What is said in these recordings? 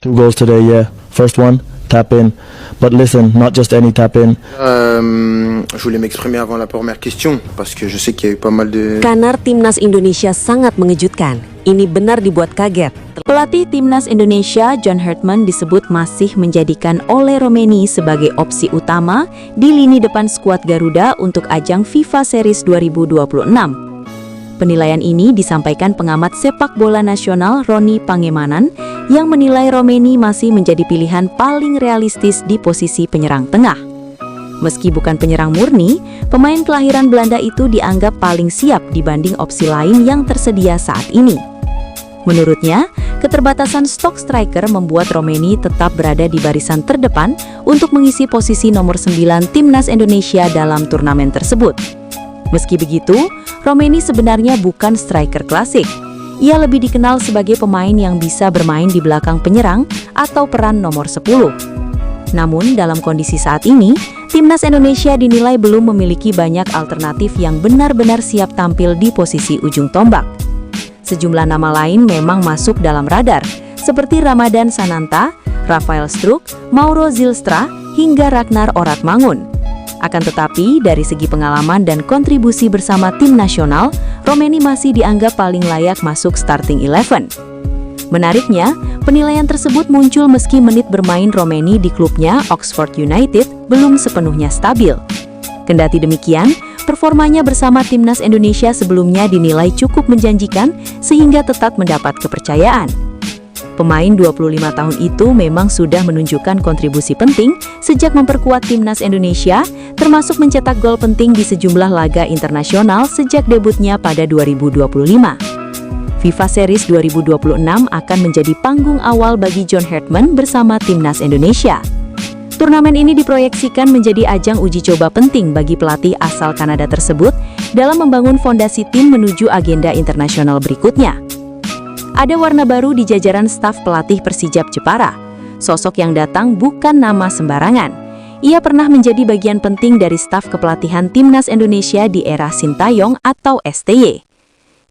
Two goals today, yeah. First one, tap in. But listen, not just any tap in. Je voulais m'exprimer avant la première question parce que je sais qu'il y a eu pas mal de... Kanar Timnas Indonesia sangat mengejutkan. Ini benar dibuat kaget. Pelatih Timnas Indonesia John Hartman disebut masih menjadikan Ole Romeni sebagai opsi utama di lini depan skuad Garuda untuk ajang FIFA Series 2026. Penilaian ini disampaikan pengamat sepak bola nasional Roni Pangemanan yang menilai Romeni masih menjadi pilihan paling realistis di posisi penyerang tengah. Meski bukan penyerang murni, pemain kelahiran Belanda itu dianggap paling siap dibanding opsi lain yang tersedia saat ini. Menurutnya, keterbatasan stok striker membuat Romeni tetap berada di barisan terdepan untuk mengisi posisi nomor 9 Timnas Indonesia dalam turnamen tersebut. Meski begitu, Romeni sebenarnya bukan striker klasik. Ia lebih dikenal sebagai pemain yang bisa bermain di belakang penyerang atau peran nomor 10. Namun, dalam kondisi saat ini, Timnas Indonesia dinilai belum memiliki banyak alternatif yang benar-benar siap tampil di posisi ujung tombak. Sejumlah nama lain memang masuk dalam radar, seperti Ramadan Sananta, Rafael Struijk, Mauro Zylstra, hingga Ragnar Oratmangun. Akan tetapi, dari segi pengalaman dan kontribusi bersama tim nasional, Romeni masih dianggap paling layak masuk starting 11. Menariknya, penilaian tersebut muncul meski menit bermain Romeni di klubnya Oxford United belum sepenuhnya stabil. Kendati demikian, performanya bersama Timnas Indonesia sebelumnya dinilai cukup menjanjikan sehingga tetap mendapat kepercayaan. Pemain 25 tahun itu memang sudah menunjukkan kontribusi penting sejak memperkuat Timnas Indonesia, termasuk mencetak gol penting di sejumlah laga internasional sejak debutnya pada 2025. FIFA Series 2026 akan menjadi panggung awal bagi John Hartman bersama Timnas Indonesia. Turnamen ini diproyeksikan menjadi ajang uji coba penting bagi pelatih asal Kanada tersebut dalam membangun fondasi tim menuju agenda internasional berikutnya. Ada warna baru di jajaran staf pelatih Persijap Jepara. Sosok yang datang bukan nama sembarangan. Ia pernah menjadi bagian penting dari staf kepelatihan Timnas Indonesia di era Sintayong atau STY.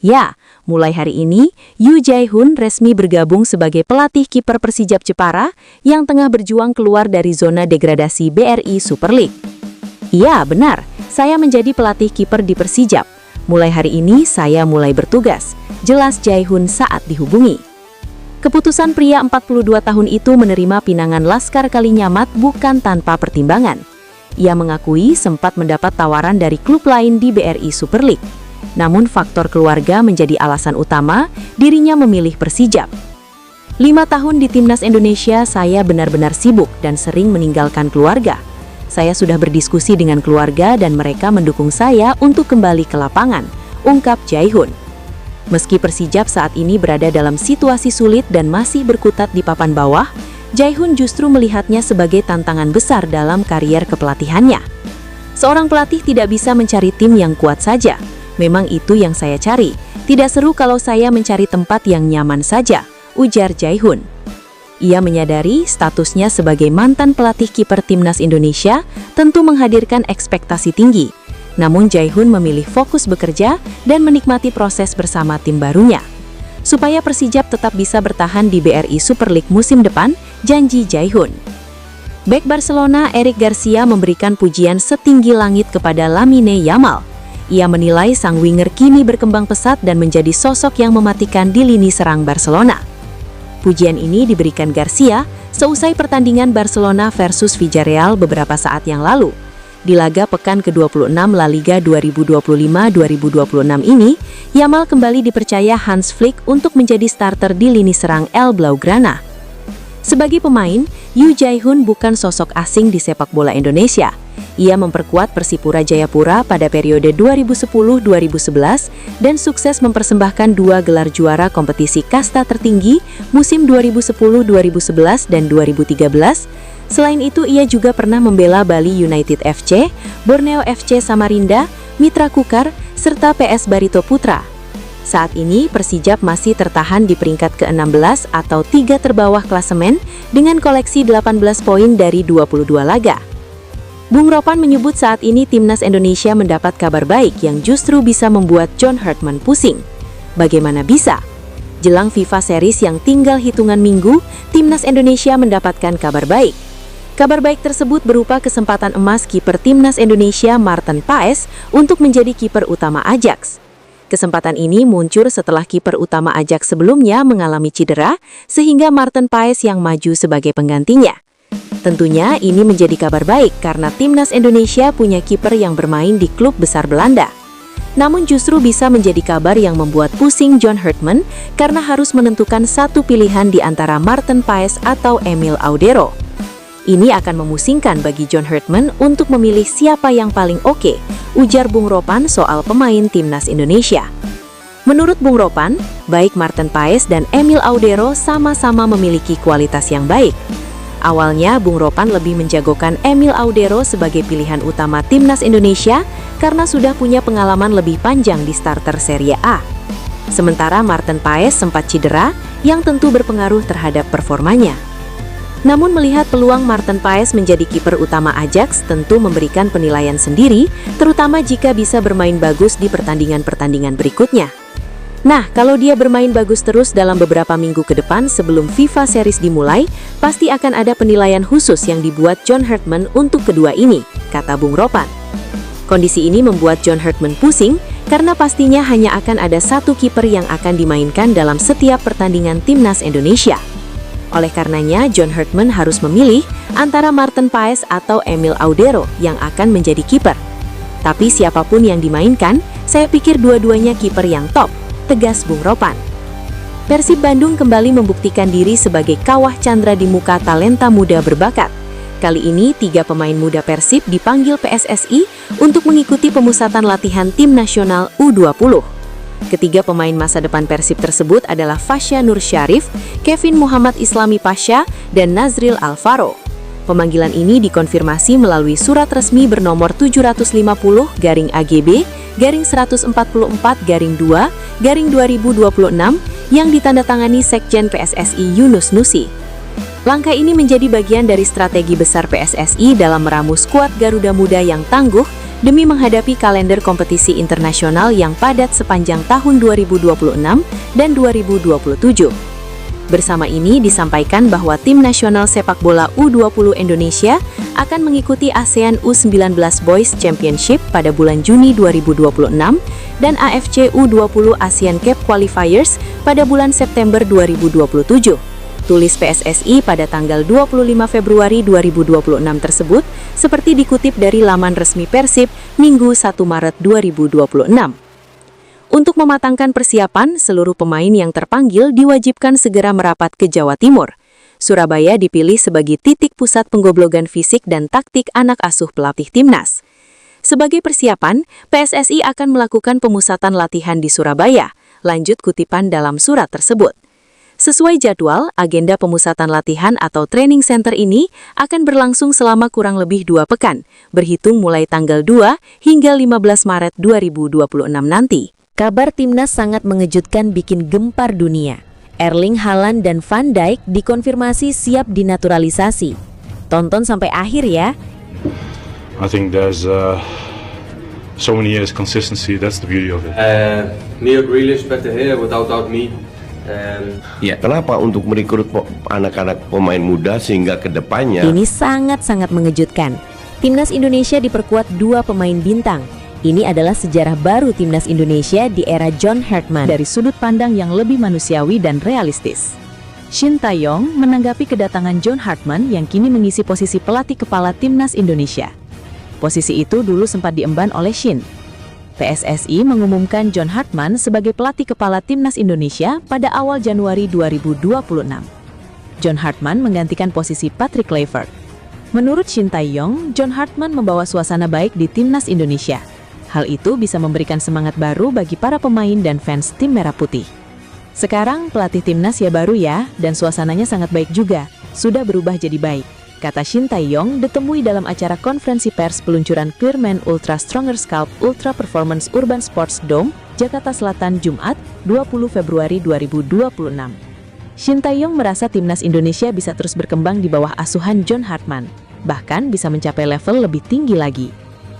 Ya, mulai hari ini, Yoo Jae-hoon resmi bergabung sebagai pelatih kiper Persijap Jepara yang tengah berjuang keluar dari zona degradasi BRI Super League. Iya, benar, saya menjadi pelatih kiper di Persijap. Mulai hari ini, saya mulai bertugas, jelas Jae-hoon saat dihubungi. Keputusan pria 42 tahun itu menerima pinangan Laskar Kalinyamat bukan tanpa pertimbangan. Ia mengakui sempat mendapat tawaran dari klub lain di BRI Super League. Namun faktor keluarga menjadi alasan utama dirinya memilih Persijap. 5 tahun di Timnas Indonesia saya benar-benar sibuk dan sering meninggalkan keluarga. Saya sudah berdiskusi dengan keluarga dan mereka mendukung saya untuk kembali ke lapangan, ungkap Jae-hoon. Meski Persijap saat ini berada dalam situasi sulit dan masih berkutat di papan bawah, Jae-hoon justru melihatnya sebagai tantangan besar dalam karier kepelatihannya. Seorang pelatih tidak bisa mencari tim yang kuat saja. Memang itu yang saya cari. Tidak seru kalau saya mencari tempat yang nyaman saja, ujar Jae-hoon. Ia menyadari statusnya sebagai mantan pelatih kiper Timnas Indonesia tentu menghadirkan ekspektasi tinggi. Namun Jae-hoon memilih fokus bekerja dan menikmati proses bersama tim barunya. Supaya Persijap tetap bisa bertahan di BRI Super League musim depan, janji Jae-hoon. Bek Barcelona Eric Garcia memberikan pujian setinggi langit kepada Lamine Yamal. Ia menilai sang winger kini berkembang pesat dan menjadi sosok yang mematikan di lini serang Barcelona. Pujian ini diberikan Garcia seusai pertandingan Barcelona versus Villarreal beberapa saat yang lalu. Di laga pekan ke-26 La Liga 2025-2026 ini, Yamal kembali dipercaya Hans Flick untuk menjadi starter di lini serang El Blaugrana. Sebagai pemain, Yoo Jae-hoon bukan sosok asing di sepak bola Indonesia. Ia memperkuat Persipura Jayapura pada periode 2010-2011 dan sukses mempersembahkan 2 gelar juara kompetisi kasta tertinggi musim 2010-2011 dan 2013. Selain itu, ia juga pernah membela Bali United FC, Borneo FC Samarinda, Mitra Kukar, serta PS Barito Putra. Saat ini, Persijap masih tertahan di peringkat ke-16 atau 3 terbawah klasemen dengan koleksi 18 poin dari 22 laga. Bung Ropan menyebut saat ini Timnas Indonesia mendapat kabar baik yang justru bisa membuat John Hartman pusing. Bagaimana bisa? Jelang FIFA Series yang tinggal hitungan minggu, Timnas Indonesia mendapatkan kabar baik. Kabar baik tersebut berupa kesempatan emas kiper Timnas Indonesia Maarten Paes untuk menjadi kiper utama Ajax. Kesempatan ini muncul setelah kiper utama Ajax sebelumnya mengalami cedera, sehingga Maarten Paes yang maju sebagai penggantinya. Tentunya ini menjadi kabar baik karena Timnas Indonesia punya kiper yang bermain di klub besar Belanda. Namun justru bisa menjadi kabar yang membuat pusing John Hartman karena harus menentukan satu pilihan di antara Maarten Paes atau Emil Audero. Ini akan memusingkan bagi John Hartman untuk memilih siapa yang paling oke, ujar Bung Ropan soal pemain Timnas Indonesia. Menurut Bung Ropan, baik Maarten Paes dan Emil Audero sama-sama memiliki kualitas yang baik. Awalnya, Bung Ropan lebih menjagokan Emil Audero sebagai pilihan utama Timnas Indonesia karena sudah punya pengalaman lebih panjang di starter Serie A. Sementara Maarten Paes sempat cedera, yang tentu berpengaruh terhadap performanya. Namun melihat peluang Maarten Paes menjadi kiper utama Ajax tentu memberikan penilaian sendiri, terutama jika bisa bermain bagus di pertandingan-pertandingan berikutnya. Nah, kalau dia bermain bagus terus dalam beberapa minggu ke depan sebelum FIFA Series dimulai, pasti akan ada penilaian khusus yang dibuat John Hartman untuk kedua ini, kata Bung Ropan. Kondisi ini membuat John Hartman pusing, karena pastinya hanya akan ada satu kiper yang akan dimainkan dalam setiap pertandingan Timnas Indonesia. Oleh karenanya, John Hartman harus memilih antara Maarten Paes atau Emil Audero yang akan menjadi kiper. Tapi siapapun yang dimainkan, saya pikir dua-duanya kiper yang top, tegas Bung Ropan. Persib Bandung kembali membuktikan diri sebagai kawah candra di muka talenta muda berbakat. Kali ini, 3 pemain muda Persib dipanggil PSSI untuk mengikuti pemusatan latihan tim nasional U20. Ketiga pemain masa depan Persib tersebut adalah Fasya Nur Syarif, Kevin Muhammad Islami Pasha, dan Nazril Alvaro. Pemanggilan ini dikonfirmasi melalui surat resmi bernomor 750-144-2-2026 yang ditandatangani Sekjen PSSI Yunus Nusi. Langkah ini menjadi bagian dari strategi besar PSSI dalam meramu skuad Garuda Muda yang tangguh demi menghadapi kalender kompetisi internasional yang padat sepanjang tahun 2026 dan 2027. Bersama ini disampaikan bahwa tim nasional sepak bola U20 Indonesia akan mengikuti ASEAN U19 Boys Championship pada bulan Juni 2026 dan AFC U20 Asian Cup Qualifiers pada bulan September 2027. Tulis PSSI pada tanggal 25 Februari 2026 tersebut, seperti dikutip dari laman resmi Persib Minggu 1 Maret 2026. Untuk mematangkan persiapan, seluruh pemain yang terpanggil diwajibkan segera merapat ke Jawa Timur. Surabaya dipilih sebagai titik pusat penggoblogan fisik dan taktik anak asuh pelatih Timnas. Sebagai persiapan, PSSI akan melakukan pemusatan latihan di Surabaya, lanjut kutipan dalam surat tersebut. Sesuai jadwal, agenda pemusatan latihan atau training center ini akan berlangsung selama kurang lebih 2 pekan, berhitung mulai tanggal 2 hingga 15 Maret 2026 nanti. Kabar Timnas sangat mengejutkan bikin gempar dunia. Erling Haaland dan Van Dijk dikonfirmasi siap dinaturalisasi. Tonton sampai akhir ya. I think there's so many years consistency. That's the beauty of it. Me ook Grealish better here without me. Ya, kenapa untuk merekrut anak-anak pemain muda sehingga kedepannya Ini sangat-sangat mengejutkan. Timnas Indonesia diperkuat 2 pemain bintang. Ini adalah sejarah baru Timnas Indonesia di era John Hartman. Dari sudut pandang yang lebih manusiawi dan realistis, Shin Tae-yong menanggapi kedatangan John Hartman yang kini mengisi posisi pelatih kepala Timnas Indonesia. Posisi itu dulu sempat diemban oleh Shin. PSSI mengumumkan John Hartman sebagai pelatih kepala Timnas Indonesia pada awal Januari 2026. John Hartman menggantikan posisi Patrick Kluivert. Menurut Shin Tae-yong, John Hartman membawa suasana baik di Timnas Indonesia. Hal itu bisa memberikan semangat baru bagi para pemain dan fans tim Merah Putih. Sekarang pelatih Timnas ya baru ya, dan suasananya sangat baik juga. Sudah berubah jadi baik, kata Shin Tae-yong ditemui dalam acara konferensi pers peluncuran Clearman Ultra Stronger Scalp Ultra Performance Urban Sports Dome, Jakarta Selatan, Jumat, 20 Februari 2026. Shin Tae-yong merasa Timnas Indonesia bisa terus berkembang di bawah asuhan John Hartman, bahkan bisa mencapai level lebih tinggi lagi.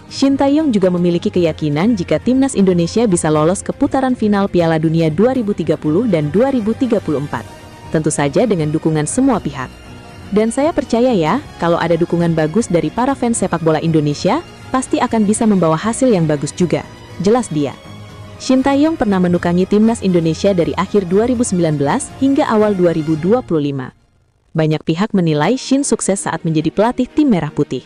Shin Tae-yong juga memiliki keyakinan jika timnas Indonesia bisa lolos ke putaran final Piala Dunia 2030 dan 2034. Tentu saja dengan dukungan semua pihak. Dan saya percaya ya, kalau ada dukungan bagus dari para fans sepak bola Indonesia, pasti akan bisa membawa hasil yang bagus juga. Jelas dia. Shin Tae-yong pernah menukangi timnas Indonesia dari akhir 2019 hingga awal 2025. Banyak pihak menilai Shin sukses saat menjadi pelatih tim Merah Putih.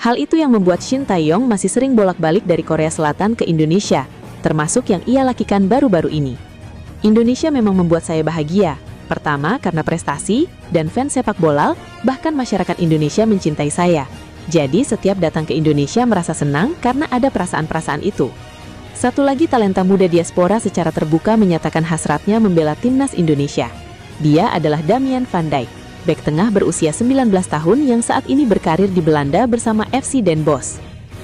Hal itu yang membuat Shin Tae-yong masih sering bolak-balik dari Korea Selatan ke Indonesia, termasuk yang ia lakukan baru-baru ini. Indonesia memang membuat saya bahagia. Pertama, karena prestasi, dan fans sepak bola, bahkan masyarakat Indonesia mencintai saya. Jadi, setiap datang ke Indonesia merasa senang karena ada perasaan-perasaan itu. Satu lagi, talenta muda diaspora secara terbuka menyatakan hasratnya membela timnas Indonesia. Dia adalah Damian van Dijk, bek tengah berusia 19 tahun yang saat ini berkarir di Belanda bersama FC Den Bosch.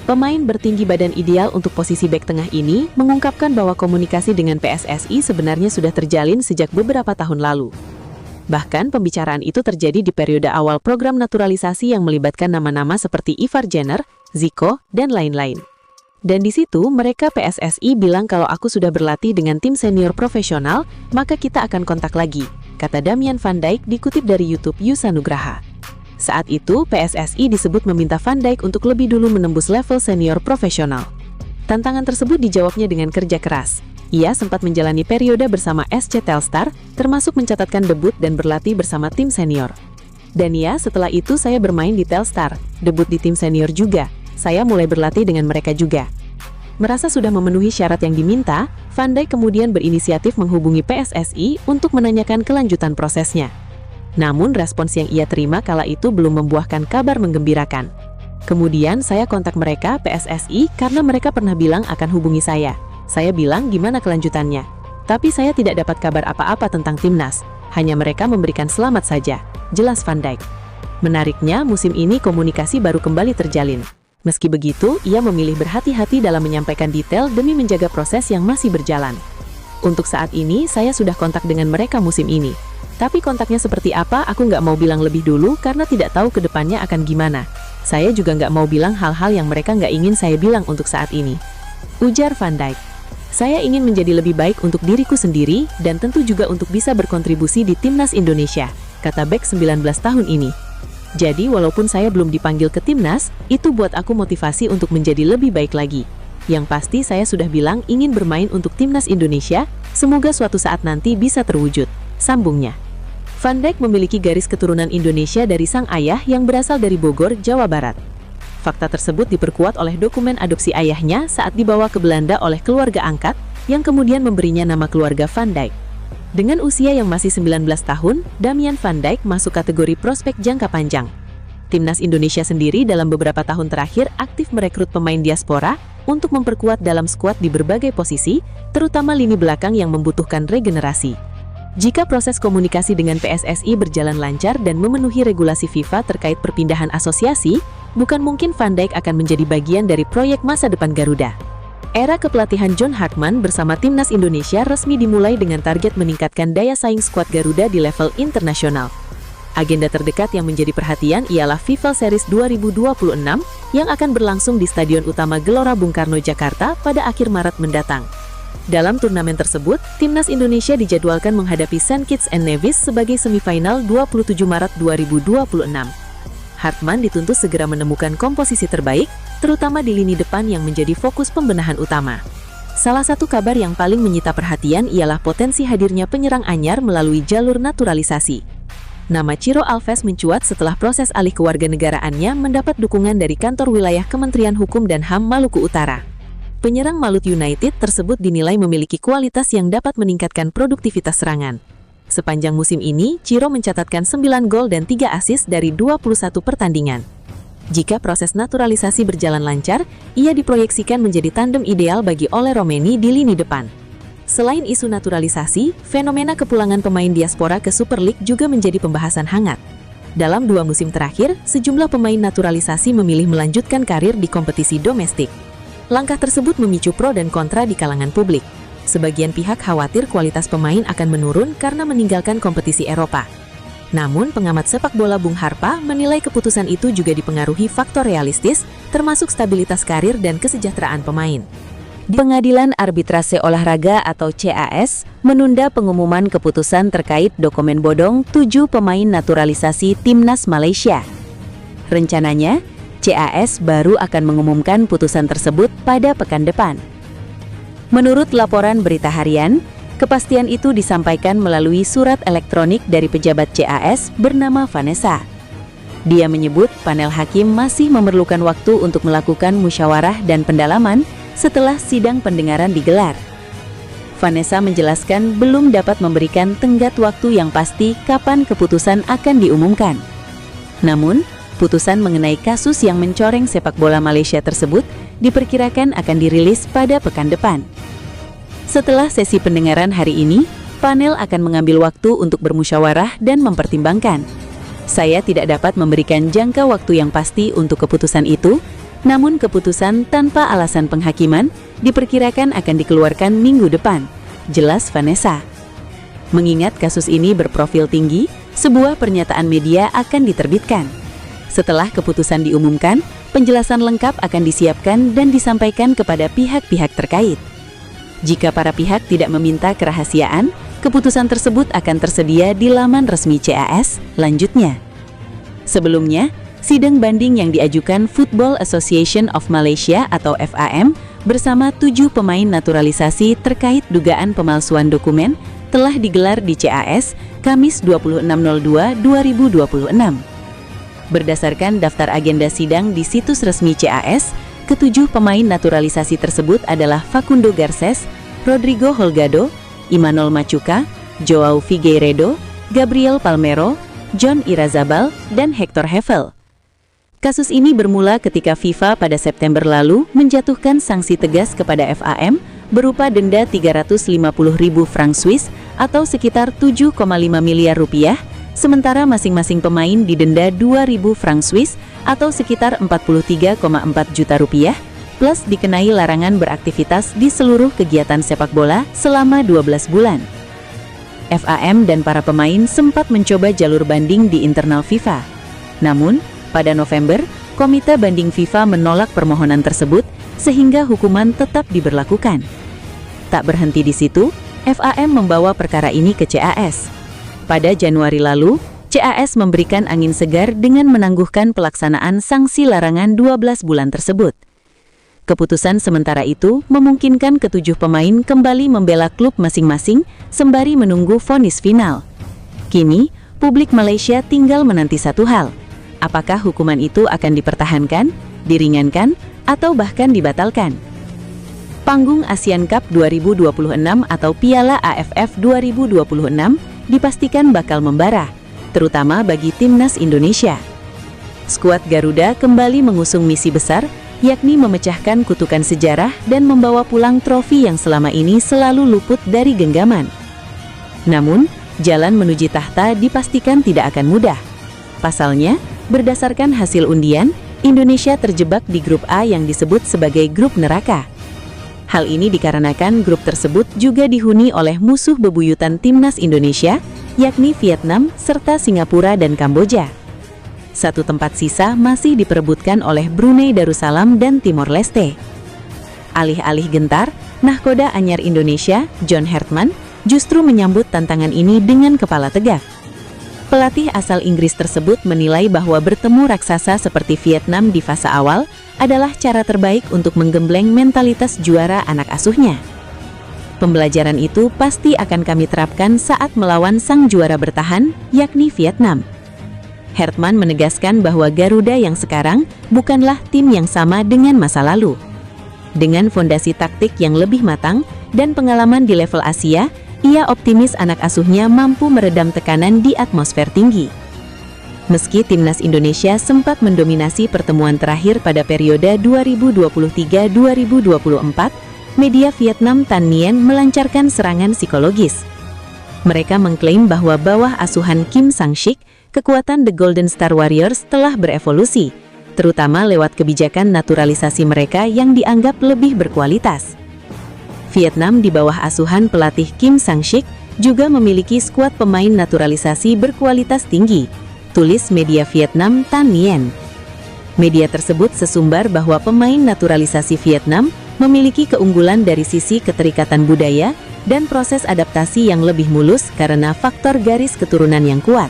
Pemain bertinggi badan ideal untuk posisi bek tengah ini mengungkapkan bahwa komunikasi dengan PSSI sebenarnya sudah terjalin sejak beberapa tahun lalu. Bahkan pembicaraan itu terjadi di periode awal program naturalisasi yang melibatkan nama-nama seperti Ivar Jenner, Zico, dan lain-lain. Dan di situ mereka PSSI bilang kalau aku sudah berlatih dengan tim senior profesional, maka kita akan kontak lagi, kata Damian van Dijk dikutip dari YouTube Yusa Nugraha. Saat itu, PSSI disebut meminta Van Dijk untuk lebih dulu menembus level senior profesional. Tantangan tersebut dijawabnya dengan kerja keras. Ia sempat menjalani periode bersama SC Telstar, termasuk mencatatkan debut dan berlatih bersama tim senior. Dan ya, setelah itu saya bermain di Telstar, debut di tim senior juga. Saya mulai berlatih dengan mereka juga. Merasa sudah memenuhi syarat yang diminta, Van Dijk kemudian berinisiatif menghubungi PSSI untuk menanyakan kelanjutan prosesnya. Namun respons yang ia terima kala itu belum membuahkan kabar menggembirakan. Kemudian saya kontak mereka PSSI karena mereka pernah bilang akan hubungi saya. Saya bilang gimana kelanjutannya. Tapi saya tidak dapat kabar apa-apa tentang timnas. Hanya mereka memberikan selamat saja, jelas Van Dijk. Menariknya, musim ini komunikasi baru kembali terjalin. Meski begitu, ia memilih berhati-hati dalam menyampaikan detail demi menjaga proses yang masih berjalan. Untuk saat ini, saya sudah kontak dengan mereka musim ini. Tapi kontaknya seperti apa, aku nggak mau bilang lebih dulu karena tidak tahu ke depannya akan gimana. Saya juga nggak mau bilang hal-hal yang mereka nggak ingin saya bilang untuk saat ini. Ujar Van Dijk. Saya ingin menjadi lebih baik untuk diriku sendiri dan tentu juga untuk bisa berkontribusi di timnas Indonesia, kata bek 19 tahun ini. Jadi walaupun saya belum dipanggil ke timnas, itu buat aku motivasi untuk menjadi lebih baik lagi. Yang pasti saya sudah bilang ingin bermain untuk timnas Indonesia, semoga suatu saat nanti bisa terwujud, sambungnya. Van Dijk memiliki garis keturunan Indonesia dari sang ayah yang berasal dari Bogor, Jawa Barat. Fakta tersebut diperkuat oleh dokumen adopsi ayahnya saat dibawa ke Belanda oleh keluarga angkat, yang kemudian memberinya nama keluarga Van Dijk. Dengan usia yang masih 19 tahun, Damian van Dijk masuk kategori prospek jangka panjang. Timnas Indonesia sendiri dalam beberapa tahun terakhir aktif merekrut pemain diaspora untuk memperkuat dalam skuad di berbagai posisi, terutama lini belakang yang membutuhkan regenerasi. Jika proses komunikasi dengan PSSI berjalan lancar dan memenuhi regulasi FIFA terkait perpindahan asosiasi, bukan mungkin Van Dijk akan menjadi bagian dari proyek masa depan Garuda. Era kepelatihan John Hartman bersama timnas Indonesia resmi dimulai dengan target meningkatkan daya saing skuad Garuda di level internasional. Agenda terdekat yang menjadi perhatian ialah FIFA Series 2026 yang akan berlangsung di Stadion Utama Gelora Bung Karno, Jakarta pada akhir Maret mendatang. Dalam turnamen tersebut, timnas Indonesia dijadwalkan menghadapi St. Kitts and Nevis sebagai semifinal 27 Maret 2026. Hartman dituntut segera menemukan komposisi terbaik, terutama di lini depan yang menjadi fokus pembenahan utama. Salah satu kabar yang paling menyita perhatian ialah potensi hadirnya penyerang anyar melalui jalur naturalisasi. Nama Ciro Alves mencuat setelah proses alih kewarganegaraannya mendapat dukungan dari kantor wilayah Kementerian Hukum dan HAM Maluku Utara. Penyerang Malut United tersebut dinilai memiliki kualitas yang dapat meningkatkan produktivitas serangan. Sepanjang musim ini, Ciro mencatatkan 9 gol dan 3 assist dari 21 pertandingan. Jika proses naturalisasi berjalan lancar, ia diproyeksikan menjadi tandem ideal bagi Ole Romeni di lini depan. Selain isu naturalisasi, fenomena kepulangan pemain diaspora ke Super League juga menjadi pembahasan hangat. Dalam 2 musim terakhir, sejumlah pemain naturalisasi memilih melanjutkan karir di kompetisi domestik. Langkah tersebut memicu pro dan kontra di kalangan publik. Sebagian pihak khawatir kualitas pemain akan menurun karena meninggalkan kompetisi Eropa. Namun, pengamat sepak bola Bung Harpa menilai keputusan itu juga dipengaruhi faktor realistis, termasuk stabilitas karir dan kesejahteraan pemain. Pengadilan Arbitrase Olahraga atau CAS menunda pengumuman keputusan terkait dokumen bodong 7 pemain naturalisasi Timnas Malaysia. Rencananya, CAS baru akan mengumumkan putusan tersebut pada pekan depan. Menurut laporan Berita Harian, kepastian itu disampaikan melalui surat elektronik dari pejabat CAS bernama Vanessa. Dia menyebut panel hakim masih memerlukan waktu untuk melakukan musyawarah dan pendalaman setelah sidang pendengaran digelar. Vanessa menjelaskan belum dapat memberikan tenggat waktu yang pasti kapan keputusan akan diumumkan. Namun, putusan mengenai kasus yang mencoreng sepak bola Malaysia tersebut diperkirakan akan dirilis pada pekan depan. Setelah sesi pendengaran hari ini, panel akan mengambil waktu untuk bermusyawarah dan mempertimbangkan. Saya tidak dapat memberikan jangka waktu yang pasti untuk keputusan itu, namun keputusan tanpa alasan penghakiman diperkirakan akan dikeluarkan minggu depan, jelas Vanessa. Mengingat kasus ini berprofil tinggi, sebuah pernyataan media akan diterbitkan. Setelah keputusan diumumkan, penjelasan lengkap akan disiapkan dan disampaikan kepada pihak-pihak terkait. Jika para pihak tidak meminta kerahasiaan, keputusan tersebut akan tersedia di laman resmi CAS lanjutnya. Sebelumnya, sidang banding yang diajukan Football Association of Malaysia atau FAM bersama 7 pemain naturalisasi terkait dugaan pemalsuan dokumen telah digelar di CAS Kamis 26/02/2026. Berdasarkan daftar agenda sidang di situs resmi CAS, ketujuh pemain naturalisasi tersebut adalah Facundo Garces, Rodrigo Holgado, Imanol Machuca, Joao Figueiredo, Gabriel Palmero, John Irazabal, dan Hector Hevel. Kasus ini bermula ketika FIFA pada September lalu menjatuhkan sanksi tegas kepada FAM berupa denda 350.000 franc Swiss atau sekitar 7,5 miliar rupiah, sementara masing-masing pemain didenda 2.000 franc Swiss atau sekitar 43,4 juta rupiah, plus dikenai larangan beraktivitas di seluruh kegiatan sepak bola selama 12 bulan. FAM dan para pemain sempat mencoba jalur banding di internal FIFA. Namun, pada November, Komite Banding FIFA menolak permohonan tersebut sehingga hukuman tetap diberlakukan. Tak berhenti di situ, FAM membawa perkara ini ke CAS. Pada Januari lalu, CAS memberikan angin segar dengan menangguhkan pelaksanaan sanksi larangan 12 bulan tersebut. Keputusan sementara itu memungkinkan ketujuh pemain kembali membela klub masing-masing sembari menunggu vonis final. Kini, publik Malaysia tinggal menanti satu hal. Apakah hukuman itu akan dipertahankan, diringankan, atau bahkan dibatalkan? Panggung Asian Cup 2026 atau Piala AFF 2026 dipastikan bakal membara, terutama bagi Timnas Indonesia. Skuad Garuda kembali mengusung misi besar, yakni memecahkan kutukan sejarah dan membawa pulang trofi yang selama ini selalu luput dari genggaman. Namun, jalan menuju tahta dipastikan tidak akan mudah. Pasalnya, berdasarkan hasil undian, Indonesia terjebak di grup A yang disebut sebagai grup neraka. Hal ini dikarenakan grup tersebut juga dihuni oleh musuh bebuyutan Timnas Indonesia, yakni Vietnam serta Singapura dan Kamboja. Satu tempat sisa masih diperebutkan oleh Brunei Darussalam dan Timor Leste. Alih-alih gentar, nahkoda anyar Indonesia, John Hartman, justru menyambut tantangan ini dengan kepala tegak. Pelatih asal Inggris tersebut menilai bahwa bertemu raksasa seperti Vietnam di fase awal adalah cara terbaik untuk menggembleng mentalitas juara anak asuhnya. Pembelajaran itu pasti akan kami terapkan saat melawan sang juara bertahan, yakni Vietnam. Hartman menegaskan bahwa Garuda yang sekarang bukanlah tim yang sama dengan masa lalu. Dengan fondasi taktik yang lebih matang dan pengalaman di level Asia, ia optimis anak asuhnya mampu meredam tekanan di atmosfer tinggi. Meski Timnas Indonesia sempat mendominasi pertemuan terakhir pada periode 2023-2024, media Vietnam Tan Nien melancarkan serangan psikologis. Mereka mengklaim bahwa bawah asuhan Kim Sang-sik, kekuatan The Golden Star Warriors telah berevolusi, terutama lewat kebijakan naturalisasi mereka yang dianggap lebih berkualitas. Vietnam di bawah asuhan pelatih Kim Sang-sik juga memiliki skuad pemain naturalisasi berkualitas tinggi, tulis media Vietnam Tan Nien. Media tersebut sesumbar bahwa pemain naturalisasi Vietnam memiliki keunggulan dari sisi keterikatan budaya dan proses adaptasi yang lebih mulus karena faktor garis keturunan yang kuat.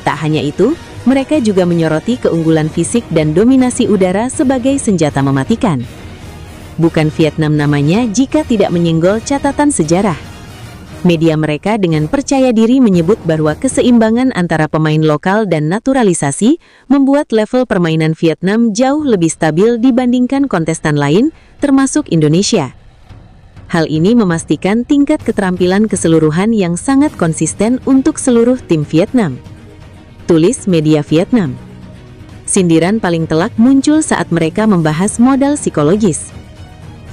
Tak hanya itu, mereka juga menyoroti keunggulan fisik dan dominasi udara sebagai senjata mematikan. Bukan Vietnam namanya jika tidak menyenggol catatan sejarah. Media mereka dengan percaya diri menyebut bahwa keseimbangan antara pemain lokal dan naturalisasi membuat level permainan Vietnam jauh lebih stabil dibandingkan kontestan lain, termasuk Indonesia. Hal ini memastikan tingkat keterampilan keseluruhan yang sangat konsisten untuk seluruh tim Vietnam. Tulis media Vietnam. Sindiran paling telak muncul saat mereka membahas modal psikologis.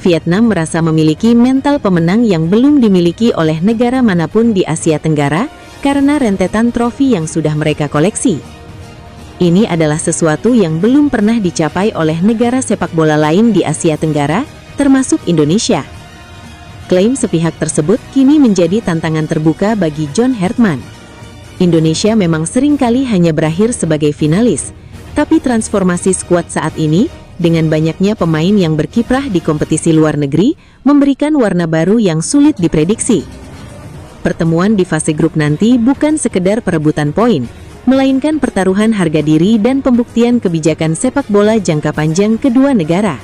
Vietnam merasa memiliki mental pemenang yang belum dimiliki oleh negara manapun di Asia Tenggara karena rentetan trofi yang sudah mereka koleksi. Ini adalah sesuatu yang belum pernah dicapai oleh negara sepak bola lain di Asia Tenggara, termasuk Indonesia. Klaim sepihak tersebut kini menjadi tantangan terbuka bagi John Hartman. Indonesia memang seringkali hanya berakhir sebagai finalis, tapi transformasi skuad saat ini dengan banyaknya pemain yang berkiprah di kompetisi luar negeri, memberikan warna baru yang sulit diprediksi. Pertemuan di fase grup nanti bukan sekedar perebutan poin, melainkan pertaruhan harga diri dan pembuktian kebijakan sepak bola jangka panjang kedua negara.